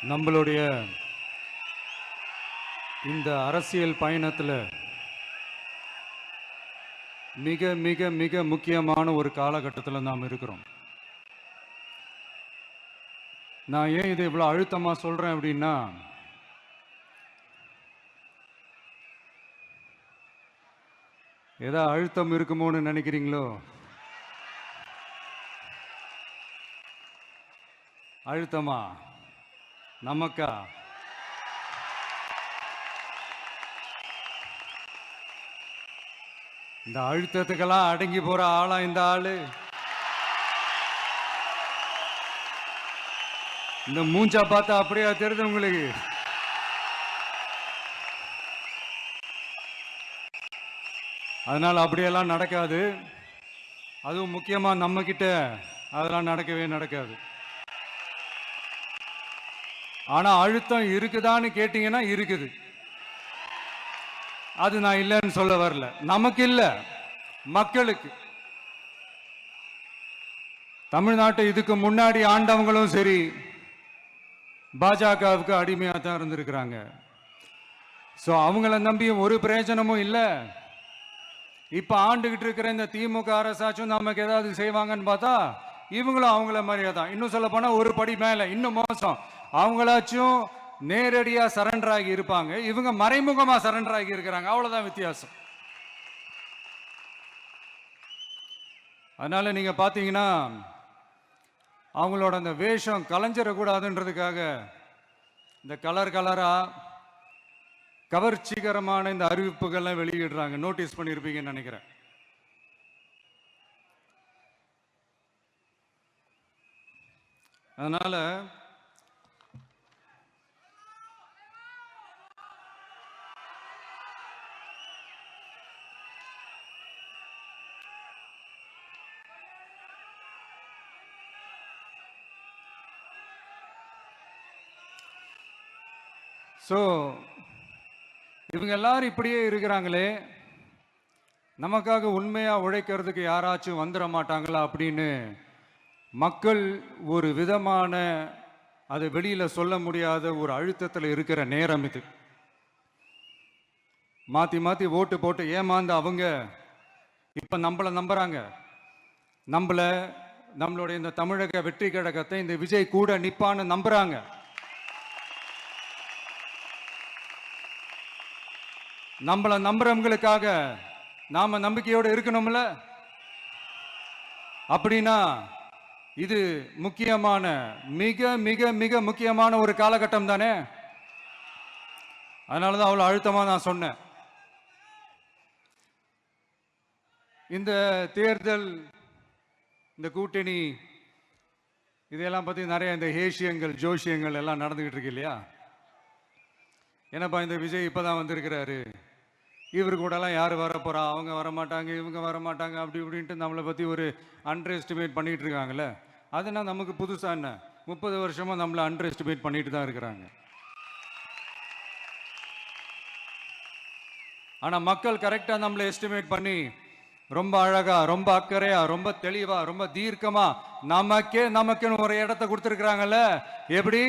நம்மளுடைய இந்த அரசியல் பயணத்தில் மிக மிக மிக முக்கியமான ஒரு காலகட்டத்தில் நாம் இருக்கிறோம். நான் ஏன் இதை இவ்வளோ அழுத்தமாக சொல்கிறேன் அப்படின்னா, ஏதோ அழுத்தம் இருக்குமோன்னு நினைக்கிறீங்களோ? அழுத்தமா நமக்கா? இந்த அழுத்தத்துக்கெல்லாம் அடங்கி போற ஆளா இந்த ஆளு? இந்த மூஞ்சா பார்த்தா அப்படியா தெரியுது உங்களுக்கு? அதனால அப்படியெல்லாம் நடக்காது. அதுவும் முக்கியமா நம்ம கிட்ட அதெல்லாம் நடக்கவே நடக்காது. ஆனா அழுத்தம் இருக்குதான்னு கேட்டீங்கன்னா இருக்குது. அது நான் இல்லைன்னு சொல்ல வரல. நமக்கு இல்ல, மக்களுக்கு. தமிழ்நாட்டை இதுக்கு முன்னாடி ஆண்டவங்களும் சரி பாஜகவுக்கு அடிமையாக தான் இருந்திருக்கிறாங்க. ஸோ அவங்கள நம்பியும் ஒரு பிரயோஜனமும் இல்லை. இப்போ ஆண்டுகிட்டு இருக்கிற இந்த திமுக அரசாச்சும் நமக்கு ஏதாவது செய்வாங்கன்னு பார்த்தா இவங்களும் அவங்கள மாதிரியே தான். இன்னும் சொல்ல போனால் ஒரு படி மேலே, இன்னும் மோசம். அவங்களாச்சும் நேரடியாக சரண்டர் ஆகி இருப்பாங்க, இவங்க மறைமுகமாக சரண்டர் ஆகி இருக்கிறாங்க. அவ்வளோதான் வித்தியாசம். அதனால நீங்க பார்த்தீங்கன்னா அவங்களோட அந்த வேஷம் கலைஞ்சிடக்கூடாதுன்றதுக்காக இந்த கலரா கவர்ச்சிகரமான இந்த அறிவிப்புகள்லாம் வெளியிடுறாங்க. நோட்டீஸ் பண்ணியிருப்பீங்கன்னு நினைக்கிறேன். அதனால இவங்க எல்லாரும் இப்படியே இருக்கிறாங்களே, நமக்காக உண்மையா உழைக்கிறதுக்கு யாராச்சும் வந்துட மாட்டாங்களா அப்படின்னு மக்கள் ஒரு விதமான அதை வெளியில சொல்ல முடியாத ஒரு அழுத்தத்தில் இருக்கிற நேரம் இது. மாத்தி மாத்தி ஓட்டு போட்டு ஏமாந்து அவங்க இப்ப நம்மள நம்புறாங்க. நம்மளுடைய இந்த தமிழக வெற்றி கழகத்தை இந்த விஜய் கூட நிப்பான்னு நம்புறாங்க. நம்மள நம்புறவங்களுக்காக நாம நம்பிக்கையோடு இருக்கணும்ல. அப்படின்னா இது முக்கியமான, மிக மிக மிக முக்கியமான ஒரு காலகட்டம் தானே. அதனாலதான் அவ்வளவு அழுத்தமா நான் சொன்னேன். இந்த தேர்தல், இந்த கூட்டணி, இதெல்லாம் பத்தி நிறைய இந்த ஏசியங்கள் ஜோசியங்கள் எல்லாம் நடந்துகிட்டு இருக்கு இல்லையா? என்னப்பா இந்த விஜய் இப்பதான் வந்திருக்கிறாரு, இவரு கூடலாம் யார் வரப்போறா, அவங்க வரமாட்டாங்க, இவங்க வரமாட்டாங்க, அப்படி இப்படின்ட்டு நம்மளை பற்றி ஒரு அண்டர் எஸ்டிமேட் பண்ணிட்டு இருக்காங்கல்ல. அதுனா நமக்கு புதுசா என்ன? 30 வருஷமா நம்மளை அண்டர் எஸ்டிமேட் பண்ணிட்டு தான் இருக்கிறாங்க. ஆனா மக்கள் கரெக்டா நம்மளை எஸ்டிமேட் பண்ணி ரொம்ப அழகா, ரொம்ப அக்கறையா, ரொம்ப தெளிவா, ரொம்ப தீர்க்கமா நமக்குன்னு ஒரு இடத்தை கொடுத்திருக்கிறாங்கல்ல. எப்படி?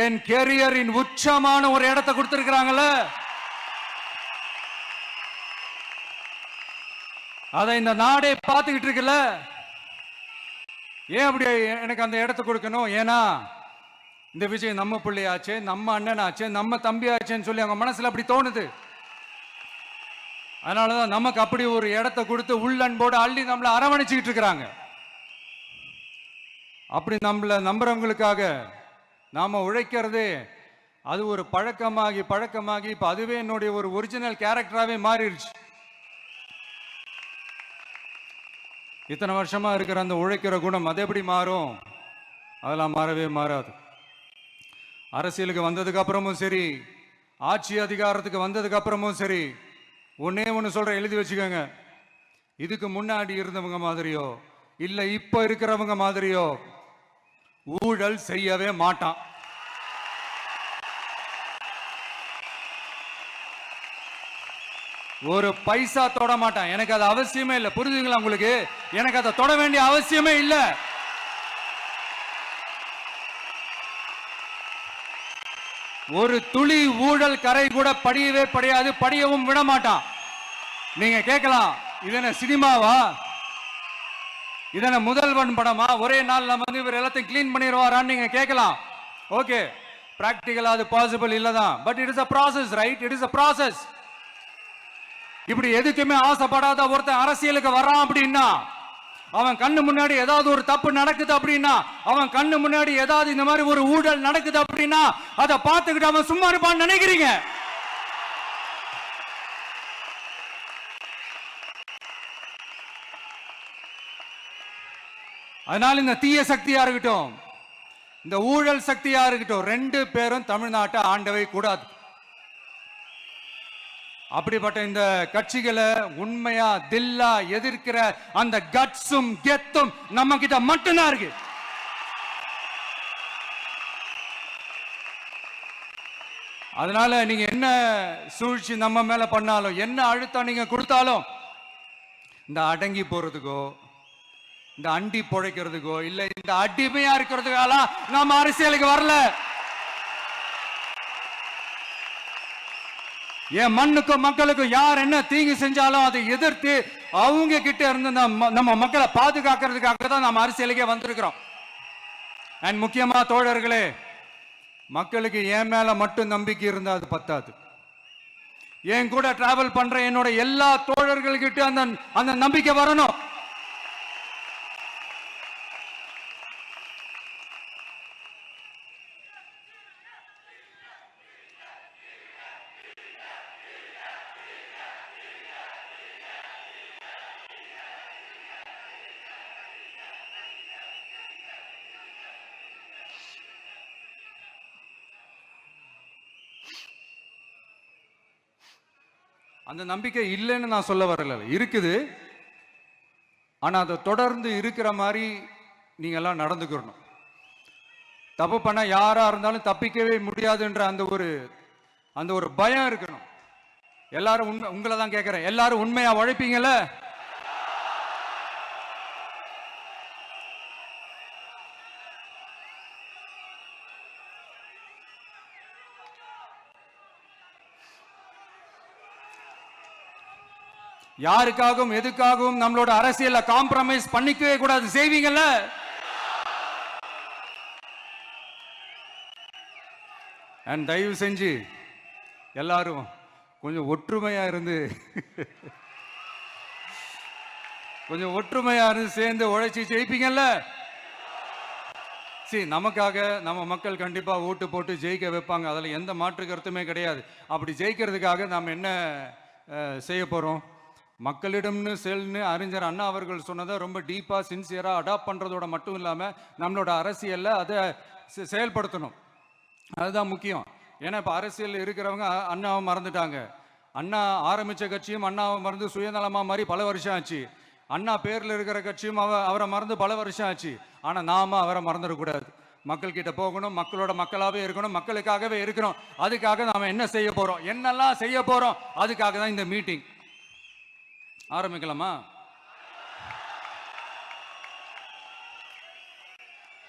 என் கேரியரின் உச்சமான ஒரு இடத்தை கொடுத்திருக்கிறாங்கல்ல. அதை இந்த நாடே பார்த்துக்கிட்டு இருக்குல்ல. ஏன் அப்படி எனக்கு அந்த இடத்தை கொடுக்கணும்? ஏன்னா இந்த விஜய் நம்ம பிள்ளையாச்சே, நம்ம அண்ணனாச்சே, நம்ம தம்பியாச்சேன்னு சொல்லி அவங்க மனசுல அப்படி தோணுது. அதனாலதான் நமக்கு அப்படி ஒரு இடத்தை கொடுத்து உள்ளன்போடு அள்ளி நம்மளை அரவணைச்சுக்கிட்டு இருக்கிறாங்க. அப்படி நம்மள நம்புறவங்களுக்காக நாம உழைக்கிறதே அது ஒரு பழக்கமாகி இப்ப அதுவே என்னுடைய ஒரு ஒரிஜினல் கேரக்டராகவே மாறிடுச்சு. இத்தனை வருஷமா இருக்கிற அந்த உழைக்கிற குணம் அது எப்படி மாறும்? அதெல்லாம் மாறவே மாறாது. அரசியலுக்கு வந்ததுக்கு அப்புறமும் சரி, ஆட்சி அதிகாரத்துக்கு வந்ததுக்கு அப்புறமும் சரி, ஒன்னே ஒன்று சொல்ற, எழுதி வச்சுக்கோங்க. இதுக்கு முன்னாடி இருந்தவங்க மாதிரியோ இல்ல இப்ப இருக்கிறவங்க மாதிரியோ ஊழல் செய்யவே மாட்டான். ஒரு பைசா தொட மாட்டான். எனக்கு அது அவசியமே இல்லை. புரிஞ்சுங்களா உங்களுக்கு? எனக்கு அதை தொட வேண்டிய அவசியமே இல்லை. ஒரு துளி ஊழல் கரை கூட படியவே படியாது, படியவும் விட மாட்டான். நீங்க கேட்கலாம், இது என்ன சினிமாவா? இதன முதல்வன் படமா? ஒரே நாள் நம்ம வந்து இவர் எல்லாத்தையும் கிளீன் பண்ணிடுவாரான்னு நீங்க கேட்கலாம். ஓகே, பிராக்டிகலா அது பாசிபிள் இல்லதான். But it is a process, right? It is a process. இப்படி எதுக்குமே ஆசைப்படாத ஒருத்தன் அரசியலுக்கு வரான் அப்படின்னா, அவன் கண்ணு முன்னாடி ஏதாவது ஒரு தப்பு நடக்குது அப்படின்னா, அவன் கண்ணு முன்னாடி ஏதாவது இந்த மாதிரி ஒரு ஊழல் நடக்குது அப்படின்னா, அதை பார்த்துக்கிட்டு அவன் சும்மா இருப்பான்னு நினைக்கிறீங்க? அதனால இந்த தீய சக்தியா இருக்கட்டும், இந்த ஊழல் சக்தியா இருக்கட்டும், ரெண்டு பேரும் தமிழ்நாட்டை ஆண்டவை கூடாது. அப்படிப்பட்ட இந்த கட்சிகளை உண்மையா தில்லா எதிர்க்கிற அந்த கட்ஸும் கெத்தும் நம்ம கிட்ட மட்டும்தான் இருக்கு. அதனால நீங்க என்ன சூழ்ச்சி நம்ம மேல பண்ணாலும், என்ன அழுத்தம் நீங்க கொடுத்தாலும், இந்த அடங்கி போறதுக்கோ, இந்த அண்டி பொழைக்கிறதுக்கோ, இல்ல இந்த அடிமையா இருக்கிறதுக்கால நாம அரசியலுக்கு வரல. என் மண்ணுக்கும் மக்களுக்கும் யார் என்ன தீங்கு செஞ்சாலும் அதை எதிர்த்து அவங்க கிட்ட இருந்து நம்ம மக்களை பாதுகாக்கிறதுக்காக தான் நம்ம அரசியலுக்கே வந்திருக்கிறோம். அண்ட் முக்கியமா தோழர்களே, மக்களுக்கு என் மேல மட்டும் நம்பிக்கை இருந்தா அது பத்தாது. என் கூட டிராவல் பண்ற என்னோட எல்லா தோழர்கள்கிட்ட அந்த நம்பிக்கை வரணும். அந்த நம்பிக்கை இல்லைன்னு நான் சொல்ல வரல, இருக்குது. ஆனா அதை தொடர்ந்து இருக்கிற மாதிரி நீங்க எல்லாம் நடந்துக்கணும். தப்பு பண்ண யாரா இருந்தாலும் தப்பிக்கவே முடியாதுன்ற அந்த ஒரு பயம் இருக்கணும். எல்லாரும் உங்களை தான் கேட்கிறேன், எல்லாரும் உண்மையா உழைப்பீங்கல்ல? யாருக்காகவும் எதுக்காகவும் நம்மளோட அரசியல காம்ப்ரமைஸ் பண்ணிக்கவே கூடாது. செய்வீங்கல்ல? அண்ட் தயவு செஞ்சு எல்லாரும் கொஞ்சம் ஒற்றுமையா இருந்து சேர்ந்து உழைச்சி ஜெயிப்பீங்கல்ல? சரி, நமக்காக நம்ம மக்கள் கண்டிப்பா ஓட்டு போட்டு ஜெயிக்க வைப்பாங்க, அதுல எந்த மாற்று கருத்துமே கிடையாது. அப்படி ஜெயிக்கிறதுக்காக நாம் என்ன செய்ய போறோம்? மக்களிடம்னு செல்னு அறிஞர் அண்ணா அவர்கள் சொன்னதை ரொம்ப டீப்பா சின்சியரா அடாப்ட் பண்றதோட மட்டும் இல்லாம நம்மளோட அரசியல்ல அதை செயல்படுத்தணும். அதுதான் முக்கியம். ஏன்னா இப்ப அரசியல் இருக்கிறவங்க அண்ணாவை மறந்துட்டாங்க. அண்ணா ஆரம்பிச்ச கட்சியும் அண்ணாவை மறந்து சுயநலமா மாதிரி பல வருஷம் ஆச்சு. அண்ணா பேர்ல இருக்கிற கட்சியும் அவரை மறந்து பல வருஷம் ஆச்சு. ஆனா நாம அவரை மறந்துடக்கூடாது. மக்கள் கிட்ட போகணும், மக்களோட மக்களாவே இருக்கணும், மக்களுக்காகவே இருக்கணும். அதுக்காக நாம என்ன செய்ய போறோம், என்னெல்லாம் செய்ய போறோம், அதுக்காக தான் இந்த மீட்டிங். ஆரம்பிக்கலாமா?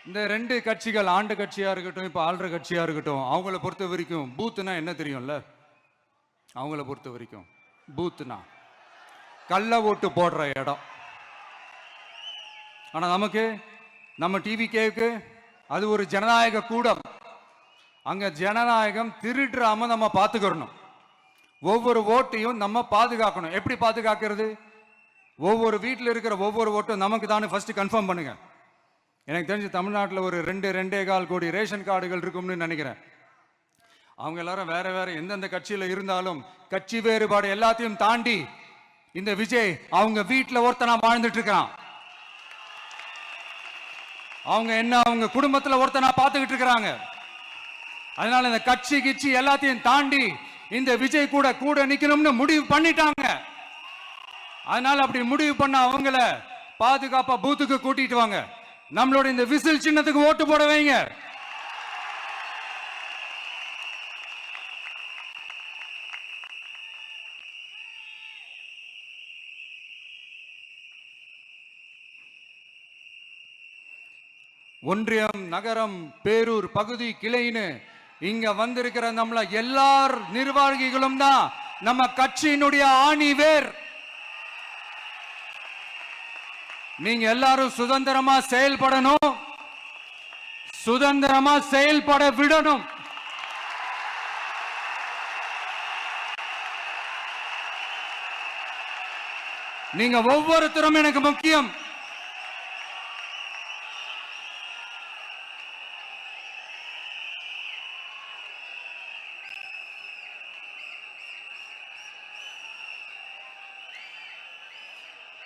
இந்த ரெண்டு கட்சிகள், ஆண்டு கட்சியா இருக்கட்டும், இப்ப ஆள்ற கட்சியா இருக்கட்டும், அவங்கள பொறுத்த வரைக்கும் பூத்துனா என்ன தெரியும்ல? அவங்கள பொறுத்த வரைக்கும் பூத்துனா கள்ள ஓட்டு போடுற இடம். ஆனா நமக்கு, நம்ம டிவிகேவுக்கு அது ஒரு ஜனநாயக கூடம். அங்க ஜனநாயகம் திருடுறாம நம்ம பார்த்துக்கணும். ஒவ்வொரு ஓட்டையும் நம்ம பாதுகாக்கணும். எப்படி பாதுகாக்கிறது? ஒவ்வொரு வீட்டில் இருக்கிற ஒவ்வொரு ஓட்டும் நமக்கு தானே ஃபர்ஸ்ட் கன்ஃபார்ம் பண்ணுங்க. எனக்கு தெரிஞ்சு தமிழ்நாட்டில் ஒரு 2.25 கோடி ரேஷன் கார்டுகள் இருக்கும்னு நினைக்கிறேன். அவங்க எல்லாரும் வேற வேற எந்தெந்த கட்சியில இருந்தாலும் கட்சி வேறுபாடு எல்லாத்தையும் தாண்டி இந்த விஜய் அவங்க வீட்டில் ஒருத்தனா வாழ்ந்துட்டு இருக்கிறான். அவங்க குடும்பத்தில் ஒருத்தனா பார்த்துக்கிட்டு இருக்கிறாங்க. அதனால இந்த கட்சி கிச்சி எல்லாத்தையும் தாண்டி இந்த விஜய் கூட நிக்கணும்னு முடிவு பண்ணிட்டாங்க. அதனால அப்படி முடிவு பண்ண அவங்கள பாதுகாப்பா பூத்துக்கு கூட்டிட்டு வாங்க. நம்மளோட இந்த விசில் சின்னத்துக்கு ஓட்டு போட வைங்க. ஒன்றியம், நகரம், பேரூர், பகுதி, கிளைன்னு இங்க வந்திருக்கிற நம்மள எல்லார் நிர்வாகிகளும் தான் நம்ம கட்சியினுடைய ஆணி வேர். நீங்க எல்லாரும் சுதந்திரமா செயல்படணும், சுதந்திரமா செயல்பட விடணும். நீங்க ஒவ்வொருத்தரும் எனக்கு முக்கியம்.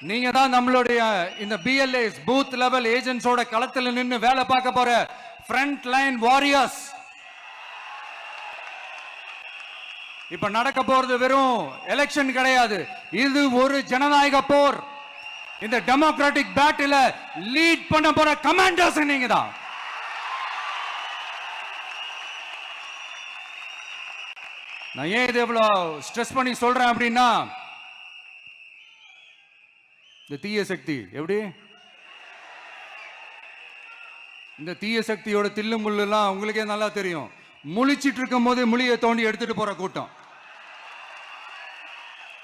நீங்க தான் நம்மளுடைய இந்த பிஎல்ஏஸ் பூத் லெவல் ஏஜென்ட்ஸோட களத்தில் நின்று வேலை பார்க்க போற ஃப்ரண்ட் லைன் வாரியர்ஸ். இப்ப நடக்க போறது வெறும் எலெக்ஷன் கிடையாது, இது ஒரு ஜனநாயக போர். இந்த டெமோக்ராட்டிக் பேட்டில லீட் பண்ண போற கமாண்டர்ஸ் நீங்க தான். நான் ஏன் இது இவ்வளவு ஸ்ட்ரெஸ் பண்ணி சொல்றேன் அப்படின்னா, இந்த தீய சக்தி எப்படி, இந்த தீய சக்தியோட தில்லு முள்ளுலாம் உங்களுக்கே நல்லா தெரியும். முழிச்சிட்டு இருக்கும் போதே முழியை தோண்டி எடுத்துட்டு போற கூட்டம்.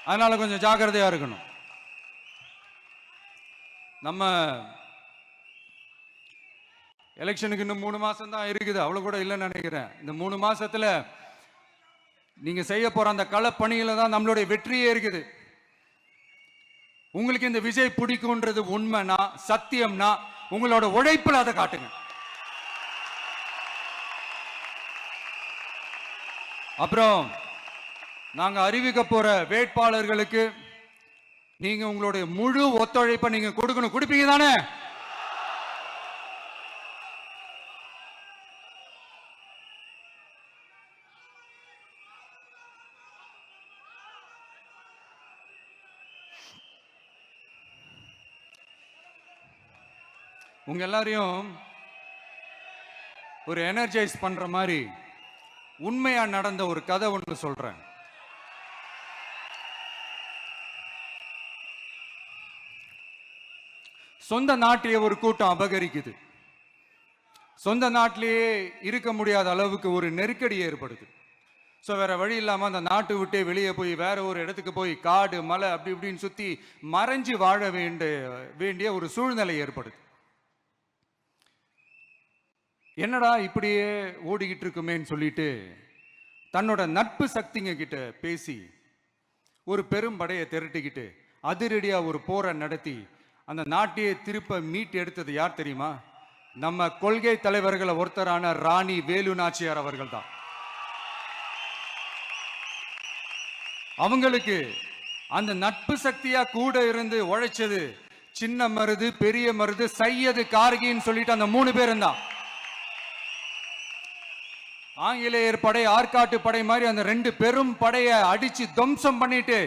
அதனால கொஞ்சம் ஜாக்கிரதையா இருக்கணும். நம்ம எலெக்ஷனுக்கு இன்னும் 3 மாசம் தான் இருக்குது, அவ்வளவு கூட இல்லைன்னு நினைக்கிறேன். இந்த 3 மாசத்துல நீங்க செய்ய போற அந்த களப்பணியில தான் நம்மளுடைய வெற்றியே இருக்குது. உங்களுக்கு இந்த விஜய் பிடிக்கும்ன்றது உண்மைனா, சத்தியம்னா, உங்களோட உழைப்புல அதை காட்டுங்க. அப்புறம் நாங்க அறிவிக்க போற வேட்பாளர்களுக்கு நீங்க உங்களுடைய முழு ஒத்துழைப்பை நீங்க கொடுக்கணும். கொடுப்பீங்க தானே? உங்க எல்லாரையும் ஒரு எனர்ஜைஸ் பண்ற மாதிரி உண்மையா நடந்த ஒரு கதை ஒன்று சொல்றேன். சொந்த நாட்டையே ஒரு கூட்டம் அபகரிக்குது. சொந்த நாட்டிலேயே இருக்க முடியாத அளவுக்கு ஒரு நெருக்கடி ஏற்படுது. ஸோ வேற வழி இல்லாம அந்த நாட்டை விட்டே வெளியே போய் வேற ஒரு இடத்துக்கு போய் காடு மலை அப்படி இப்படின்னு சுத்தி மறைஞ்சு வாழ வேண்டிய ஒரு சூழ்நிலை ஏற்படுது. என்னடா இப்படியே ஓடிக்கிட்டு இருக்குமேன்னு சொல்லிட்டு தன்னோட நட்பு சக்திங்க கிட்ட பேசி ஒரு பெரும் படையை திரட்டிக்கிட்டு அதிரடியா ஒரு போரை நடத்தி அந்த நாட்டையே திருப்ப மீட்டு எடுத்தது யார் தெரியுமா? நம்ம கொள்கை தலைவர்களை ஒருத்தரான ராணி வேலு நாச்சியார் அவர்கள் தான். அவங்களுக்கு அந்த நட்பு சக்தியா கூட இருந்து உழைச்சது சின்ன மருது, பெரிய மருது, சையது, கார்கின்னு சொல்லிட்டு அந்த 3 பேரும் தான். ஆங்கிலேயர் படை, ஆற்காட்டு படை மாதிரி அந்த 2 பெரும் படையை அடிச்சு துவம்சம் பண்ணிட்டு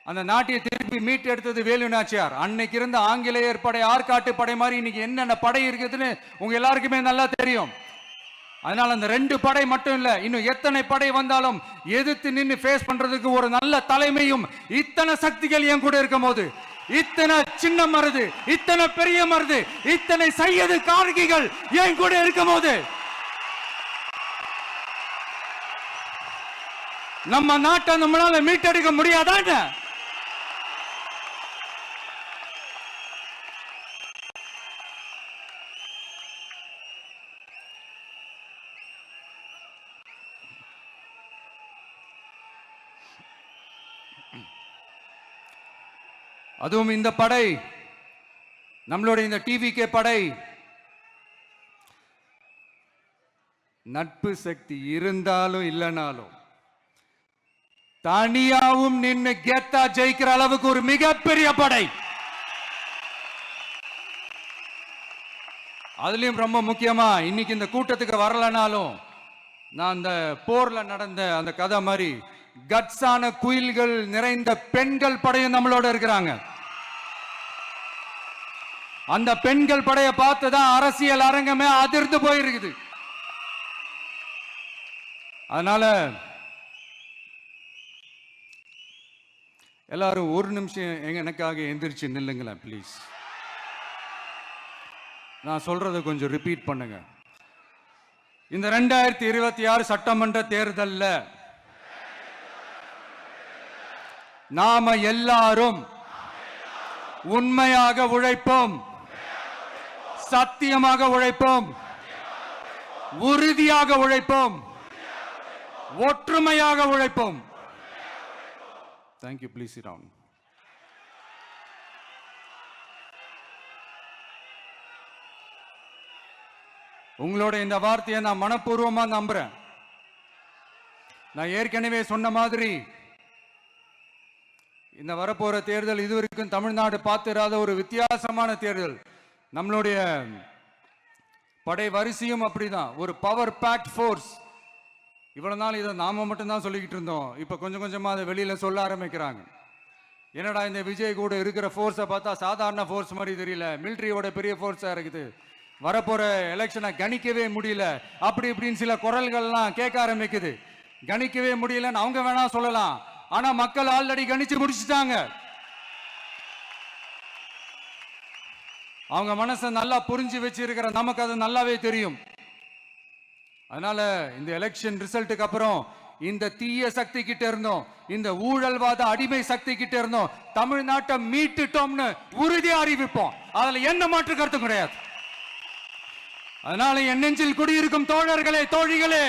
அந்த நாட்டையை திருப்பி மீட்டு எடுத்தது வேலு நாச்சியார். அன்னைக்கு இருந்த ஆங்கிலேயர் படை, ஆற்காட்டு படை மாதிரி இன்னைக்கு என்னென்ன படை இருக்குதுன்னு உங்க எல்லாருக்குமே நல்லா தெரியும். அதனால அந்த 2 படை மட்டும் இல்ல, இன்னும் எத்தனை படை வந்தாலும் எதிர்த்து நின்று ஃபேஸ் பண்றதுக்கு ஒரு நல்ல தலைமையும் இத்தனை சக்திகள் என் கூட இருக்கும் போது, இத்தனை சின்ன மருது, இத்தனை பெரிய மருது, இத்தனை சையது, கார்கிகள் என் கூட இருக்கும் போது நம்ம நாட்டை நம்மளால மீட்டெடுக்க முடியாதான்? அதுவும் இந்த படை, நம்மளுடைய இந்த டிவிகே படை, நட்பு சக்தி இருந்தாலும் இல்லைனாலும் தனியாவும் நின்று கெத்தா ஜெயிக்கிற அளவுக்கு ஒரு மிகப்பெரிய படை. அதுலயும் ரொம்ப முக்கியமா இன்னைக்கு இந்த கூட்டத்துக்கு வரலனாலும் நான் அந்த போர்ல நடந்த அந்த கதை மாதிரி கட்ஸான குயில்கள் நிறைந்த பெண்கள் படையும் நம்மளோட இருக்கிறாங்க. அந்த பெண்கள் படையை பார்த்துதான் அரசியல் அரங்கமே அதிர்ந்து போயிருக்குது. அதனால எல்லாரும் ஒரு நிமிஷம் எனக்காக எந்திரிச்சு நில்லுங்களேன் ப்ளீஸ். நான் சொல்றதை கொஞ்சம் ரிப்பீட் பண்ணுங்க. இந்த 2026 சட்டமன்ற தேர்தல்ல நாம எல்லாரும் உண்மையாக உழைப்போம், சத்தியமாக உழைப்போம், உறுதியாக உழைப்போம், ஒற்றுமையாக உழைப்போம். தேங்க்யூ. Please sit down. உங்களோட இந்த வார்த்தையை நான் மனப்பூர்வமா நம்புறேன். நான் ஏற்கனவே சொன்ன மாதிரி இந்த வரப்போற தேர்தல் இதுவரைக்கும் தமிழ்நாடு பார்த்திராத ஒரு வித்தியாசமான தேர்தல். நம்மளுடைய படை வரிசையும் அப்படிதான், ஒரு பவர் பேக்ட் ஃபோர்ஸ். இவ்வளவு நாள் இதை நாம மட்டும்தான் சொல்லிக்கிட்டு இருந்தோம். இப்ப கொஞ்சம் கொஞ்சமா அதை வெளியில சொல்ல ஆரம்பிக்கிறாங்க. என்னடா இந்த விஜய் கூட இருக்கிற ஃபோர்ஸை பார்த்தா சாதாரண ஃபோர்ஸ் மாதிரி தெரியல, மிலிட்ரியோட பெரிய ஃபோர்ஸா இருக்குது, வரப்போற எலெக்ஷனை கணிக்கவே முடியல, அப்படி இப்படின்னு சில குரல்கள்லாம் கேட்க ஆரம்பிக்குது. கணிக்கவே முடியலன்னு அவங்க வேணா சொல்லலாம், ஆனா மக்கள் ஆல்ரெடி கணிச்சு முடிச்சுட்டாங்க. அவங்க மனசை நல்லா புரிஞ்சு வச்சிருக்கிற நமக்கு அது நல்லாவே தெரியும். அதனால இந்த எலெக்ஷன் ரிசல்ட்டுக்கு அப்புறம் இந்த தீய சக்தி கிட்ட இருந்தோம், இந்த ஊழல்வாத அடிமை சக்தி கிட்ட இருந்தோம், தமிழ்நாட்டை மீட்டுட்டோம்னு உறுதியா அறிவிப்போம். அதுல என்ன மாற்று கருத்து கிடையாது. அதனால என் நெஞ்சில் குடியிருக்கும் தோழர்களே, தோழிகளே,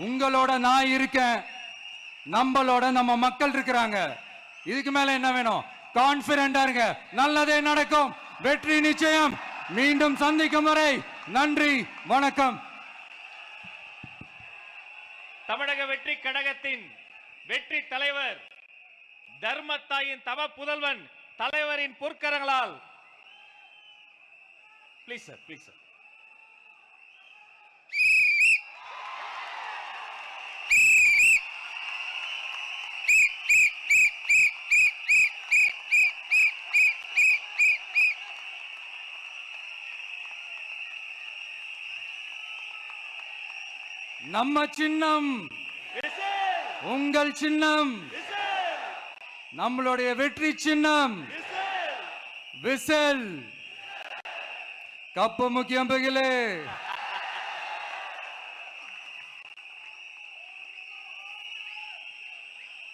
உங்களோட நான் இருக்கேன், நம்மளோட நம்ம மக்கள் இருக்கிறாங்க. இதுக்கு மேல என்ன வேணும்? கான்பிடண்டா இருங்க, நல்லதே நடக்கும், வெற்றி நிச்சயம். மீண்டும் சந்திக்கும் வரை நன்றி, வணக்கம். தமிழக வெற்றி கழகத்தின் வெற்றி தலைவர், தர்மத்தாயின் தவ புதல்வன், தலைவரின் பொற்கரங்களால் ப்ளீஸ் சார், ப்ளீஸ் சார். நம்ம சின்னம், உங்கள் சின்னம், நம்மளுடைய வெற்றி சின்னம் விசில். கப்பு முக்கியம் பகிலே.